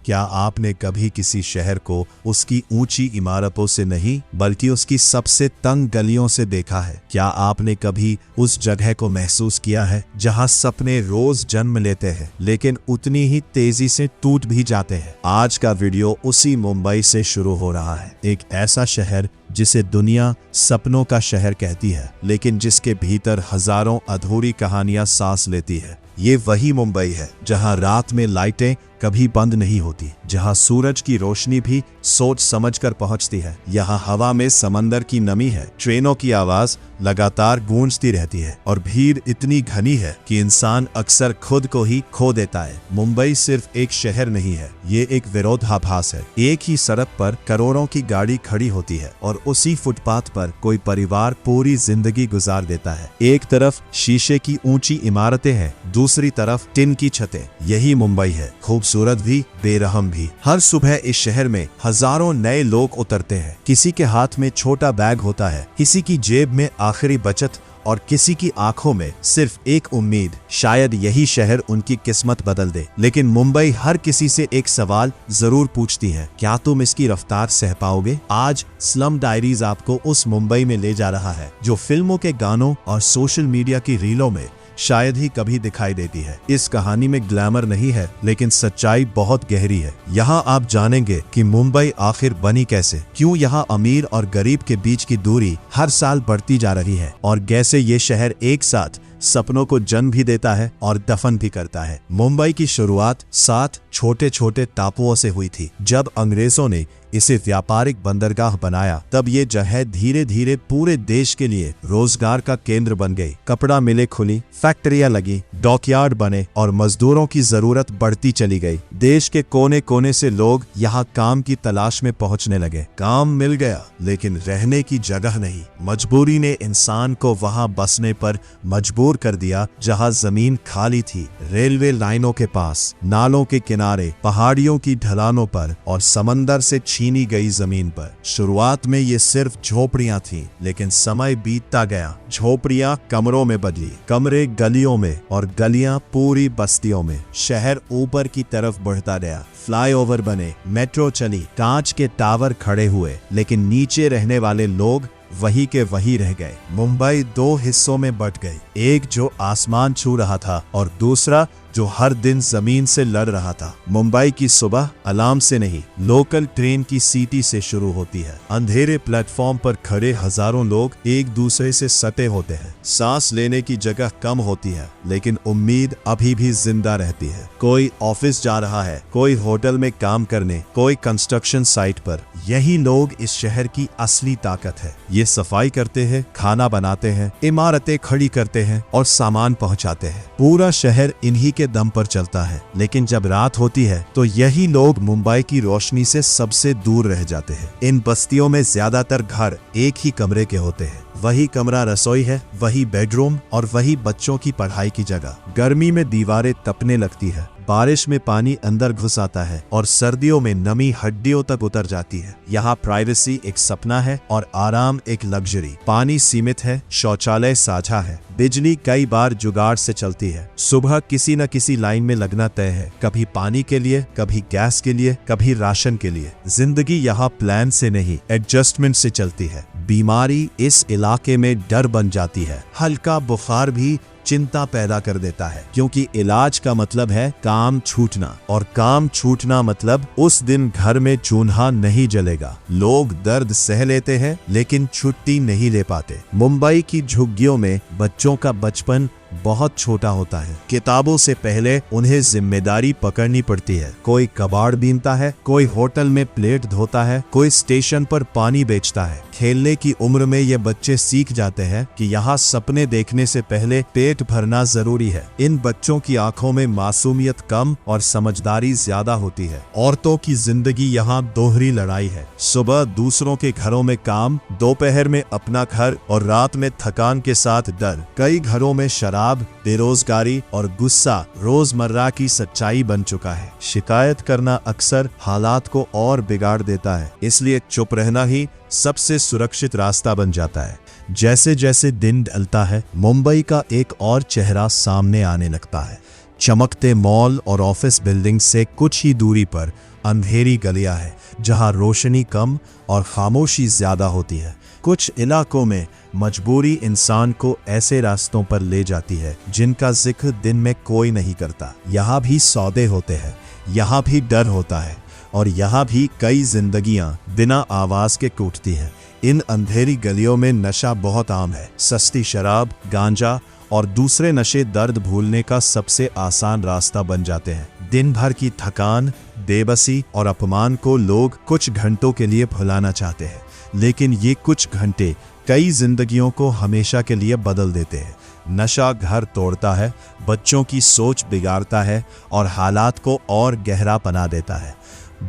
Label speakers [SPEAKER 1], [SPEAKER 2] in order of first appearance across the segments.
[SPEAKER 1] क्या आपने कभी किसी शहर को उसकी ऊंची इमारतों से नहीं बल्कि उसकी सबसे तंग गलियों से देखा है? क्या आपने कभी उस जगह को महसूस किया है जहां सपने रोज जन्म लेते हैं लेकिन उतनी ही तेजी से टूट भी जाते हैं? आज का वीडियो उसी मुंबई से शुरू हो रहा है, एक ऐसा शहर जिसे दुनिया सपनों का शहर कहती है लेकिन जिसके भीतर हजारों अधूरी कहानियां सांस लेती है। ये वही मुंबई है जहां रात में लाइटें कभी बंद नहीं होती, जहां सूरज की रोशनी भी सोच समझकर पहुंचती है। यहाँ हवा में समंदर की नमी है, ट्रेनों की आवाज लगातार गूंजती रहती है और भीड़ इतनी घनी है कि इंसान अक्सर खुद को ही खो देता है। मुंबई सिर्फ एक शहर नहीं है, ये एक विरोधाभास है। एक ही सड़क पर करोड़ों की गाड़ी खड़ी होती है और उसी फुटपाथ पर कोई परिवार पूरी जिंदगी गुजार देता है। एक तरफ शीशे की ऊंची इमारतें हैं, दूसरी तरफ टिन की छतें। यही मुंबई है, खूबसूरत भी, बेरहम भी। हर सुबह इस शहर में हजारों नए लोग उतरते हैं। किसी के हाथ में छोटा बैग होता है, किसी की जेब में आखिरी बचत और किसी की आंखों में सिर्फ एक उम्मीद, शायद यही शहर उनकी किस्मत बदल दे। लेकिन मुंबई हर किसी से एक सवाल जरूर पूछती है, क्या तुम इसकी रफ्तार सह पाओगे? आज स्लम डायरीज आपको उस मुंबई में ले जा रहा है जो फिल्मों के गानों और सोशल मीडिया की रीलों में शायद ही कभी दिखाई देती है। इस कहानी में ग्लैमर नहीं है लेकिन सच्चाई बहुत गहरी है। यहाँ आप जानेंगे कि मुंबई आखिर बनी कैसे, क्यों यहाँ अमीर और गरीब के बीच की दूरी हर साल बढ़ती जा रही है और कैसे ये शहर एक साथ सपनों को जन्म भी देता है और दफन भी करता है। मुंबई की शुरुआत 7 छोटे छोटे टापुओं से हुई थी। जब अंग्रेजों ने इसे व्यापारिक बंदरगाह बनाया तब ये जगह धीरे धीरे पूरे देश के लिए रोजगार का केंद्र बन गई। कपड़ा मिलें खुली, फैक्ट्रियां लगी, डॉकयार्ड बने और मजदूरों की जरूरत बढ़ती चली गई। देश के कोने कोने से लोग यहाँ काम की तलाश में पहुंचने लगे। काम मिल गया लेकिन रहने की जगह नहीं। मजबूरी ने इंसान को वहां बसने पर मजबूर कर दिया जहां जमीन खाली थी। रेलवे लाइनों के पास, नालों के किनारे, पहाड़ियों की ढलानों पर और समंदर से छीनी गई जमीन पर। शुरुआत में ये सिर्फ झोपड़ियां थीं, लेकिन समय बीतता गया। झोपड़ियां कमरों में बदली, कमरे गलियों में और गलियां पूरी बस्तियों में। शहर ऊपर की तरफ बढ़ता गया। फ्लाईओवर बने, मेट्रो चली, कांच के टावर खड़े हुए, लेकिन नीचे रहने वाले लोग वही के वही रह गए। मुंबई 2 हिस्सों में बंट गई, एक जो आसमान छू रहा था और दूसरा जो हर दिन जमीन से लड़ रहा था। मुंबई की सुबह अलार्म से नहीं, लोकल ट्रेन की सीटी से शुरू होती है। अंधेरे प्लेटफॉर्म पर खड़े हजारों लोग एक दूसरे से सटे होते हैं। सांस लेने की जगह कम होती है लेकिन उम्मीद अभी भी जिंदा रहती है। कोई ऑफिस जा रहा है, कोई होटल में काम करने, कोई कंस्ट्रक्शन साइट पर। यही लोग इस शहर की असली ताकत है। ये सफाई करते हैं, खाना बनाते हैं, इमारतें खड़ी करते हैं और सामान पहुंचाते हैं। पूरा शहर इन्हीं के दम पर चलता है। लेकिन जब रात होती है तो यही लोग मुंबई की रोशनी से सबसे दूर रह जाते हैं। इन बस्तियों में ज्यादातर घर एक ही कमरे के होते हैं। वही कमरा रसोई है, वही बेडरूम और वही बच्चों की पढ़ाई की जगह। गर्मी में दीवारें तपने लगती है, बारिश में पानी अंदर घुस आता है और सर्दियों में नमी हड्डियों तक उतर जाती है। यहाँ प्राइवेसी एक सपना है और आराम एक लग्जरी। पानी सीमित है, शौचालय साझा है, बिजली कई बार जुगाड़ से चलती है। सुबह किसी न किसी लाइन में लगना तय है, कभी पानी के लिए, कभी गैस के लिए, कभी राशन के लिए। जिंदगी यहाँ प्लान से नहीं, एडजस्टमेंट से चलती है। बीमारी इस इलाके में डर बन जाती है। हल्का बुखार भी चिंता पैदा कर देता है, क्योंकि इलाज का मतलब है काम छूटना और काम छूटना मतलब उस दिन घर में चूल्हा नहीं जलेगा। लोग दर्द सह लेते हैं लेकिन छुट्टी नहीं ले पाते। मुंबई की झुग्गियों में बच्चों का बचपन बहुत छोटा होता है। किताबों से पहले उन्हें जिम्मेदारी पकड़नी पड़ती है। कोई कबाड़ बीनता है, कोई होटल में प्लेट धोता है, कोई स्टेशन पर पानी बेचता है। खेलने की उम्र में ये बच्चे सीख जाते हैं कि यहाँ सपने देखने से पहले पेट भरना जरूरी है। इन बच्चों की आंखों में मासूमियत कम और समझदारी ज्यादा होती है। औरतों की जिंदगी यहाँ दोहरी लड़ाई है। सुबह दूसरों के घरों में काम, दोपहर में अपना घर और रात में थकान के साथ डर। कई घरों में शराब, बेरोजगारी और गुस्सा रोजमर्रा की सच्चाई बन चुका है। शिकायत करना अक्सर हालात को और बिगाड़ देता है, इसलिए चुप रहना ही सबसे सुरक्षित रास्ता बन जाता है। जैसे जैसे दिन ढलता है, मुंबई का एक और चेहरा सामने आने लगता है। चमकते मॉल और ऑफिस बिल्डिंग से कुछ ही दूरी पर अंधेरी गलियां हैं जहां रोशनी कम और खामोशी ज्यादा होती है। कुछ इलाकों में मजबूरी इंसान को ऐसे रास्तों पर ले जाती है जिनका जिक्र दिन में कोई नहीं करता। यहाँ भी सौदे होते हैं, यहाँ भी डर होता है और यहाँ भी कई जिंदगियां बिना आवाज के टूटती हैं। इन अंधेरी गलियों में नशा बहुत आम है। सस्ती शराब, गांजा और दूसरे नशे दर्द भूलने का सबसे आसान रास्ता बन जाते हैं। दिन भर की थकान, बेबसी और अपमान को लोग कुछ घंटों के लिए भुलाना चाहते हैं, लेकिन ये कुछ घंटे कई जिंदगियों को हमेशा के लिए बदल देते हैं। नशा घर तोड़ता है, बच्चों की सोच बिगाड़ता है और हालात को और गहरा बना देता है।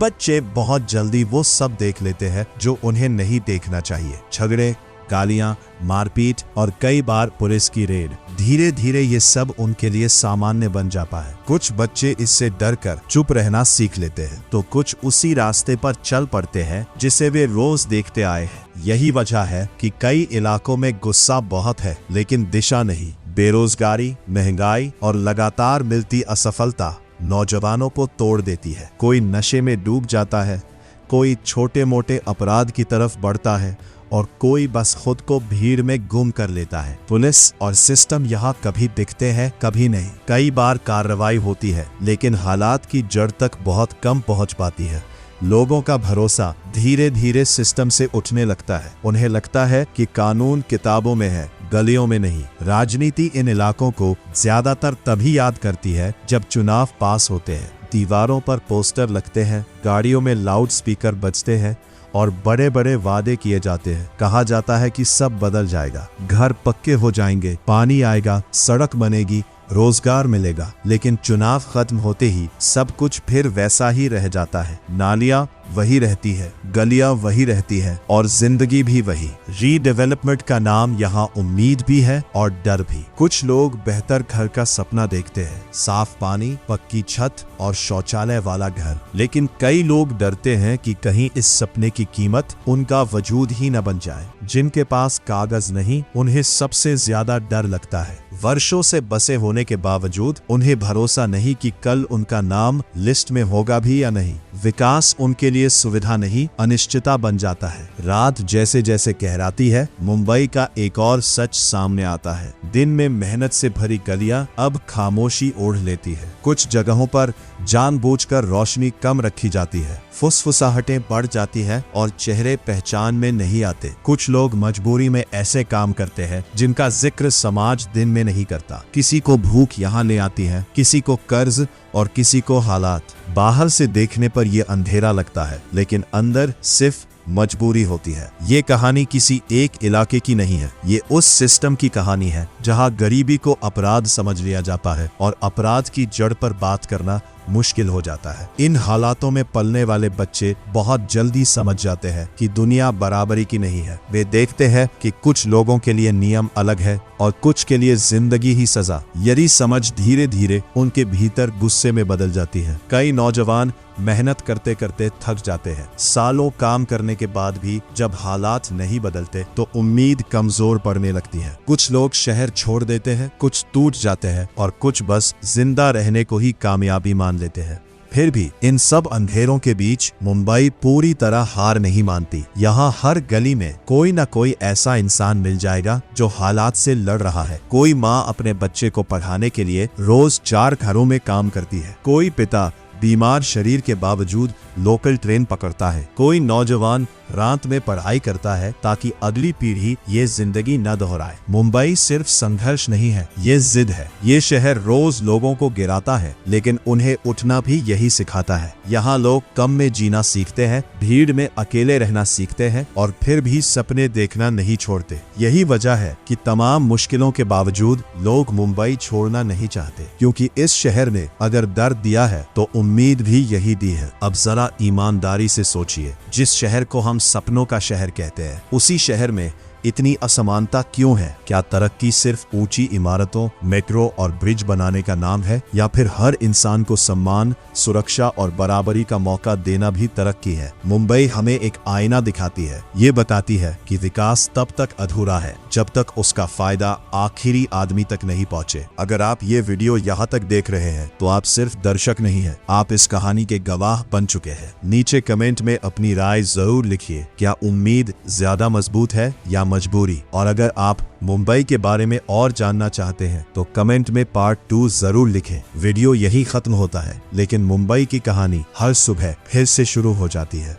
[SPEAKER 1] बच्चे बहुत जल्दी वो सब देख लेते हैं जो उन्हें नहीं देखना चाहिए। झगड़े, गालियां, मारपीट और कई बार पुलिस की रेड। धीरे धीरे ये सब उनके लिए सामान्य बन जाता है। कुछ बच्चे इससे डरकर चुप रहना सीख लेते हैं तो कुछ उसी रास्ते पर चल पड़ते हैं जिसे वे रोज देखते आए हैं। यही वजह है कि कई इलाकों में गुस्सा बहुत है लेकिन दिशा नहीं। बेरोजगारी, महंगाई और लगातार मिलती असफलता नौजवानों को तोड़ देती है। कोई नशे में डूब जाता है, कोई छोटे मोटे अपराध की तरफ बढ़ता है और कोई बस खुद को भीड़ में गुम कर लेता है। पुलिस और सिस्टम यहाँ कभी दिखते हैं, कभी नहीं। कई बार कार्रवाई होती है लेकिन हालात की जड़ तक बहुत कम पहुँच पाती है। लोगों का भरोसा धीरे धीरे सिस्टम से उठने लगता है। उन्हें लगता है कि कानून किताबों में है, गलियों में नहीं। राजनीति इन इलाकों को ज्यादातर तभी याद करती है जब चुनाव पास होते हैं। दीवारों पर पोस्टर लगते हैं, गाड़ियों में लाउड स्पीकर बजते हैं और बड़े बड़े वादे किए जाते हैं। कहा जाता है कि सब बदल जाएगा, घर पक्के हो जाएंगे, पानी आएगा, सड़क बनेगी, रोजगार मिलेगा। लेकिन चुनाव खत्म होते ही सब कुछ फिर वैसा ही रह जाता है। नालियां वही रहती है, गलियां वही रहती है और जिंदगी भी वही। रीडेवलपमेंट का नाम यहाँ उम्मीद भी है और डर भी। कुछ लोग बेहतर घर का सपना देखते हैं, साफ पानी, पक्की छत और शौचालय वाला घर। लेकिन कई लोग डरते हैं कि कहीं इस सपने की कीमत उनका वजूद ही न बन जाए। जिनके पास कागज नहीं, उन्हें सबसे ज्यादा डर लगता है। वर्षों से बसे होने के बावजूद उन्हें भरोसा नहीं कि कल उनका नाम लिस्ट में होगा भी या नहीं। विकास उनके लिए सुविधा नहीं, अनिश्चितता बन जाता है। रात जैसे जैसे गहराती है, मुंबई का एक और सच सामने आता है। दिन में मेहनत से भरी गलियां अब खामोशी ओढ़ लेती है। कुछ जगहों पर जानबूझकर रोशनी कम रखी जाती है, फुसफुसाहटें बढ़ जाती है और चेहरे पहचान में नहीं आते। कुछ लोग मजबूरी में ऐसे काम करते हैं जिनका जिक्र समाज दिन में नहीं करता। किसी को भूख यहाँ ले आती है, किसी को कर्ज और किसी को हालात। बाहर से देखने पर यह अंधेरा लगता है लेकिन अंदर सिर्फ मजबूरी होती है। ये कहानी किसी एक इलाके की नहीं है, ये उस सिस्टम की कहानी है जहां गरीबी को अपराध समझ लिया जाता है और अपराध की जड़ पर बात करना मुश्किल हो जाता है। इन हालातों में पलने वाले बच्चे बहुत जल्दी समझ जाते हैं कि दुनिया बराबरी की नहीं है। वे देखते हैं कि कुछ लोगों के लिए नियम अलग है और कुछ के लिए जिंदगी ही सजा। यही समझ धीरे धीरे उनके भीतर गुस्से में बदल जाती है। कई नौजवान मेहनत करते करते थक जाते हैं। सालों काम करने के बाद भी जब हालात नहीं बदलते तो उम्मीद कमजोर पड़ने लगती है। कुछ लोग शहर छोड़ देते हैं, कुछ टूट जाते हैं और कुछ बस जिंदा रहने को ही कामयाबी मान लेते हैं। फिर भी इन सब अंधेरों के बीच मुंबई पूरी तरह हार नहीं मानती। यहाँ हर गली में कोई न कोई ऐसा इंसान मिल जाएगा जो हालात से लड़ रहा है। कोई माँ अपने बच्चे को पढ़ाने के लिए रोज 4 घरों में काम करती है। कोई पिता बीमार शरीर के बावजूद लोकल ट्रेन पकड़ता है। कोई नौजवान रात में पढ़ाई करता है ताकि अगली पीढ़ी ये जिंदगी न दोहराए। मुंबई सिर्फ संघर्ष नहीं है, ये जिद है। ये शहर रोज लोगों को गिराता है लेकिन उन्हें उठना भी यही सिखाता है। यहाँ लोग कम में जीना सीखते हैं, भीड़ में अकेले रहना सीखते हैं और फिर भी सपने देखना नहीं छोड़ते। यही वजह है कि तमाम मुश्किलों के बावजूद लोग मुंबई छोड़ना नहीं चाहते, क्योंकि इस शहर ने अगर दर्द दिया है तो उम्मीद भी यही दी है। अब जरा ईमानदारी से सोचिए, जिस शहर को हम सपनों का शहर कहते हैं, उसी शहर में इतनी असमानता क्यों है? क्या तरक्की सिर्फ ऊंची इमारतों, मेट्रो और ब्रिज बनाने का नाम है, या फिर हर इंसान को सम्मान, सुरक्षा और बराबरी का मौका देना भी तरक्की है? मुंबई हमें एक आईना दिखाती है। ये बताती है कि विकास तब तक अधूरा है जब तक उसका फायदा आखिरी आदमी तक नहीं पहुंचे। अगर आप ये वीडियो यहाँ तक देख रहे हैं तो आप सिर्फ दर्शक नहीं हैं, आप इस कहानी के गवाह बन चुके हैं। नीचे कमेंट में अपनी राय जरूर लिखिए। क्या उम्मीद ज्यादा मजबूत है या मजबूरी? और अगर आप मुंबई के बारे में और जानना चाहते हैं तो कमेंट में पार्ट 2 जरूर लिखें। वीडियो यही खत्म होता है, लेकिन मुंबई की कहानी हर सुबह फिर से शुरू हो जाती है।